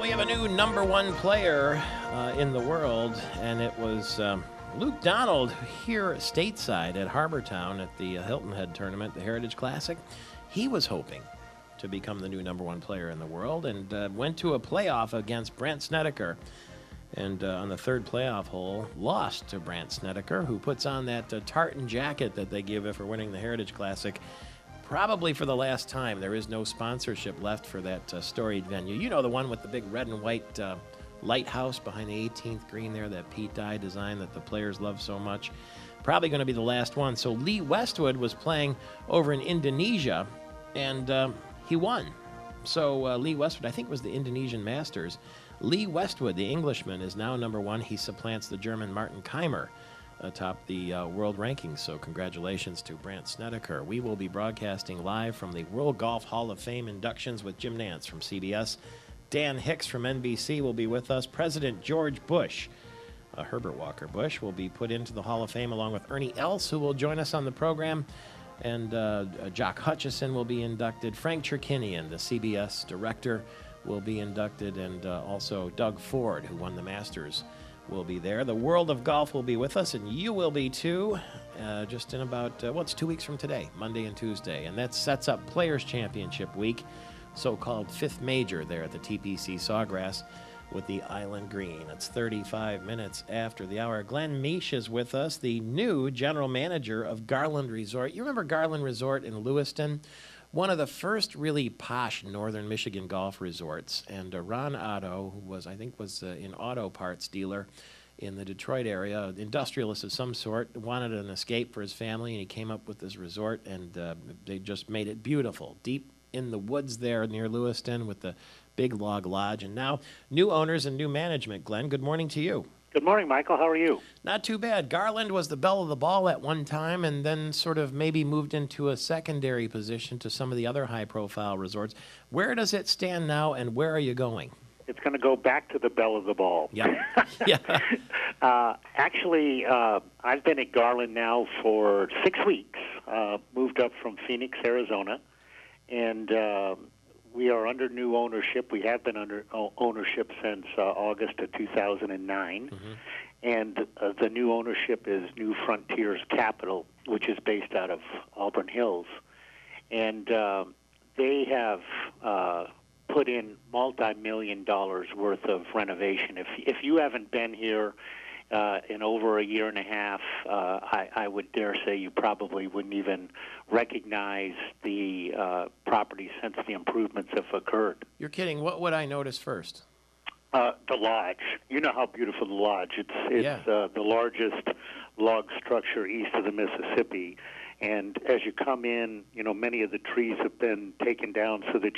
we have a new number one player in the world, and it was Luke Donald here stateside at Harbortown at the Hilton Head tournament, the Heritage Classic. He was hoping to become the new number one player in the world and went to a playoff against Brandt Snedeker. And on the third playoff hole, lost to Brandt Snedeker, who puts on that tartan jacket that they give for winning the Heritage Classic. Probably for the last time. There is no sponsorship left for that storied venue. You know, the one with the big red and white lighthouse behind the 18th green there, that Pete Dye design that the players love so much. Probably going to be the last one. So Lee Westwood was playing over in Indonesia, and he won. So Lee Westwood, I think it was the Indonesian Masters. Lee Westwood, the Englishman, is now number one. He supplants the German Martin Keimer atop the world rankings. So congratulations to Brandt Snedeker. We will be broadcasting live from the World Golf Hall of Fame inductions with Jim Nantz from CBS. Dan Hicks from NBC will be with us. President George Bush, Herbert Walker Bush, will be put into the Hall of Fame along with Ernie Els, who will join us on the program. And Jock Hutchison will be inducted. Frank Cherkinian, the CBS director, will be inducted. And also Doug Ford, who won the Masters, will be there. The world of golf will be with us, and you will be too, just in about, it's 2 weeks from today, Monday and Tuesday. And that sets up Players' Championship Week, so-called fifth major there at the TPC Sawgrass with the Island Green. It's 35 minutes after the hour. Glenn Meesh is with us, the new general manager of Garland Resort. You remember Garland Resort in Lewiston? One of the first really posh northern Michigan golf resorts. And Ron Otto, who was an auto parts dealer in the Detroit area, industrialist of some sort, wanted an escape for his family, and he came up with this resort, and they just made it beautiful, deep in the woods there near Lewiston with the big log lodge. And now new owners and new management. Glenn, good morning to you. Good morning, Michael. How are you? Not too bad. Garland was the belle of the ball at one time and then sort of maybe moved into a secondary position to some of the other high-profile resorts. Where does it stand now, and where are you going? It's going to go back to the belle of the ball. Yeah. Yeah. Actually, I've been at Garland now for 6 weeks, moved up from Phoenix, Arizona, and we are under new ownership. We have been under ownership since August of 2009. Mm-hmm. And the new ownership is New Frontiers Capital, which is based out of Auburn Hills. And they have put in multi-million dollars worth of renovation. If you haven't been here in over a year and a half, I would dare say you probably wouldn't even recognize the property since the improvements have occurred. You're kidding. What would I notice first? The lodge. You know how beautiful the lodge. It's the largest log structure east of the Mississippi. And as you come in, you know, many of the trees have been taken down so that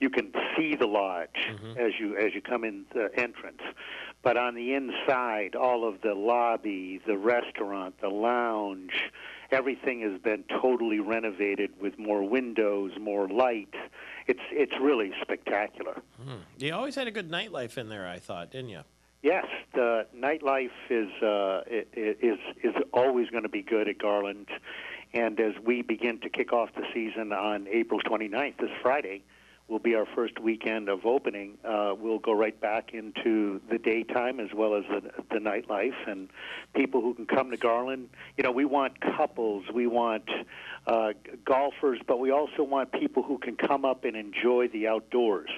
you can see the lodge mm-hmm. as you come in the entrance. But on the inside, all of the lobby, the restaurant, the lounge, everything has been totally renovated with more windows, more light. It's really spectacular. You always had a good nightlife in there, I thought, didn't you? Yes, the nightlife is always going to be good at Garland. And as we begin to kick off the season on April 29th, this Friday, will be our first weekend of opening. We'll go right back into the daytime as well as the nightlife, and people who can come to Garland. You know, we want couples, we want golfers, but we also want people who can come up and enjoy the outdoors.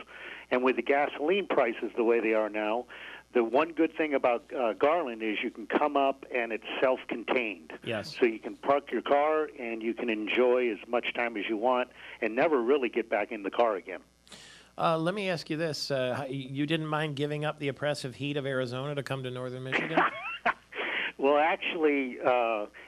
And with the gasoline prices the way they are now, the one good thing about Garland is you can come up and it's self-contained. Yes. So you can park your car and you can enjoy as much time as you want and never really get back in the car again. Let me ask you this. You didn't mind giving up the oppressive heat of Arizona to come to northern Michigan? Well, actually,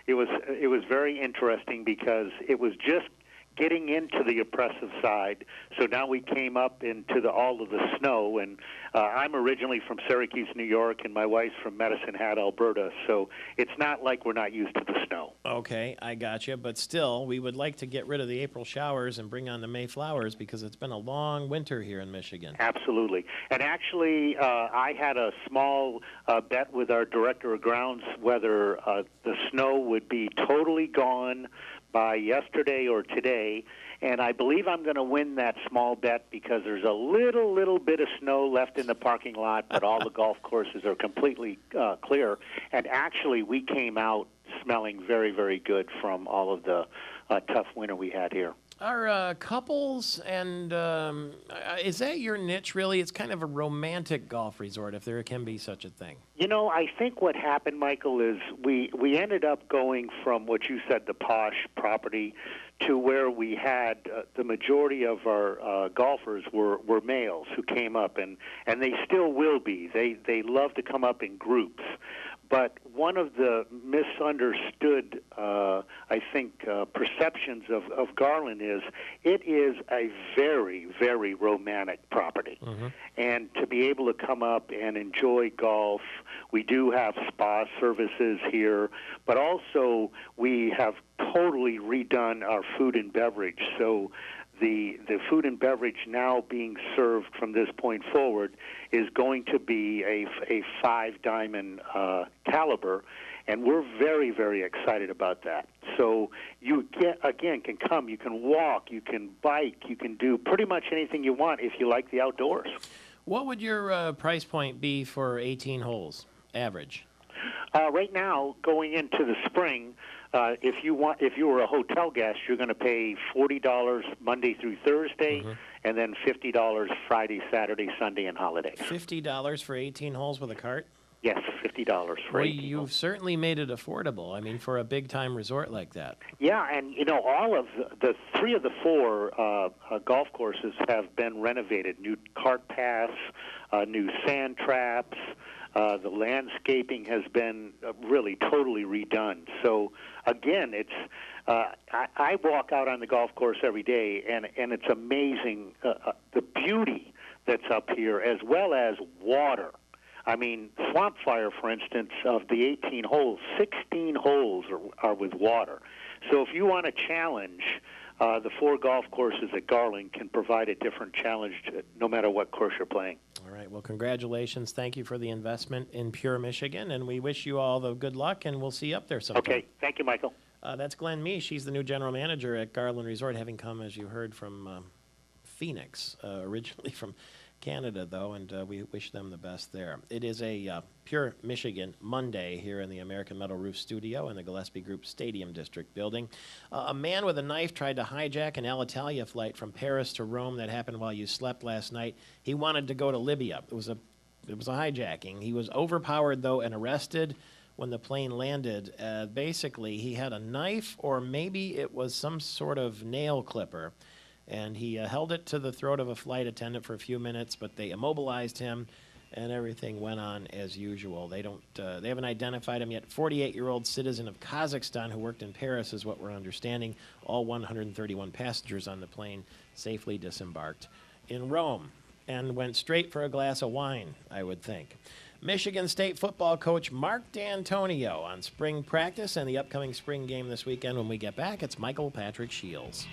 it was very interesting because it was just getting into the oppressive side. So now we came up into all of the snow, and I'm originally from Syracuse, New York, and my wife's from Medicine Hat, Alberta. So it's not like we're not used to the snow. Okay, I gotcha. But still, we would like to get rid of the April showers and bring on the May flowers because it's been a long winter here in Michigan. Absolutely. And actually, I had a small bet with our director of grounds whether the snow would be totally gone by yesterday or today, and I believe I'm going to win that small bet because there's a little bit of snow left in the parking lot, but all the golf courses are completely clear. And actually, we came out smelling very, very good from all of the tough winter we had here. Are couples and is that your niche really? It's kind of a romantic golf resort, if there can be such a thing. You know, I think what happened, Michael, is we ended up going from what you said, the posh property, to where we had the majority of our golfers were males who came up, and they still will be. They love to come up in groups. But one of the misunderstood, I think, perceptions of Garland is it is a very, very romantic property. Mm-hmm. And to be able to come up and enjoy golf, we do have spa services here, but also we have totally redone our food and beverage. So the food and beverage now being served from this point forward is going to be a 5-diamond caliber, and we're very, very excited about that. So you can come, you can walk, you can bike, you can do pretty much anything you want if you like the outdoors. What would your price point be for 18 holes, average? Right now, going into the spring, if you were a hotel guest, you're going to pay $40 Monday through Thursday, mm-hmm. and then $50 Friday, Saturday, Sunday, and holidays. $50 for 18 holes with a cart? Yes, $50 for 18 you've holes. Certainly made it affordable. I mean, for a big-time resort like that. Yeah, and you know, all of the 3 of the 4 golf courses have been renovated. New cart paths, new sand traps. The landscaping has been really totally redone. So again, it's I walk out on the golf course every day, and it's amazing the beauty that's up here, as well as water. I mean, Swamp Fire, for instance, of the 18 holes, 16 holes are with water. So if you want to challenge, the 4 golf courses at Garland can provide a different challenge no matter what course you're playing. All right. Well, congratulations. Thank you for the investment in Pure Michigan, and we wish you all the good luck, and we'll see you up there sometime. Okay. Thank you, Michael. That's Glenn Meesh. She's the new general manager at Garland Resort, having come, as you heard, from Phoenix, originally from Canada, though, and we wish them the best there. It is a Pure Michigan Monday here in the American Metal Roof Studio in the Gillespie Group Stadium District building. A man with a knife tried to hijack an Alitalia flight from Paris to Rome. That happened while you slept last night. He wanted to go to Libya. It was a hijacking. He was overpowered, though, and arrested when the plane landed. Basically, he had a knife, or maybe it was some sort of nail clipper, and he held it to the throat of a flight attendant for a few minutes, but they immobilized him, and everything went on as usual. They haven't identified him yet. 48-year-old citizen of Kazakhstan who worked in Paris is what we're understanding. All 131 passengers on the plane safely disembarked in Rome and went straight for a glass of wine, I would think. Michigan State football coach Mark D'Antonio on spring practice and the upcoming spring game this weekend. When we get back, it's Michael Patrick Shields.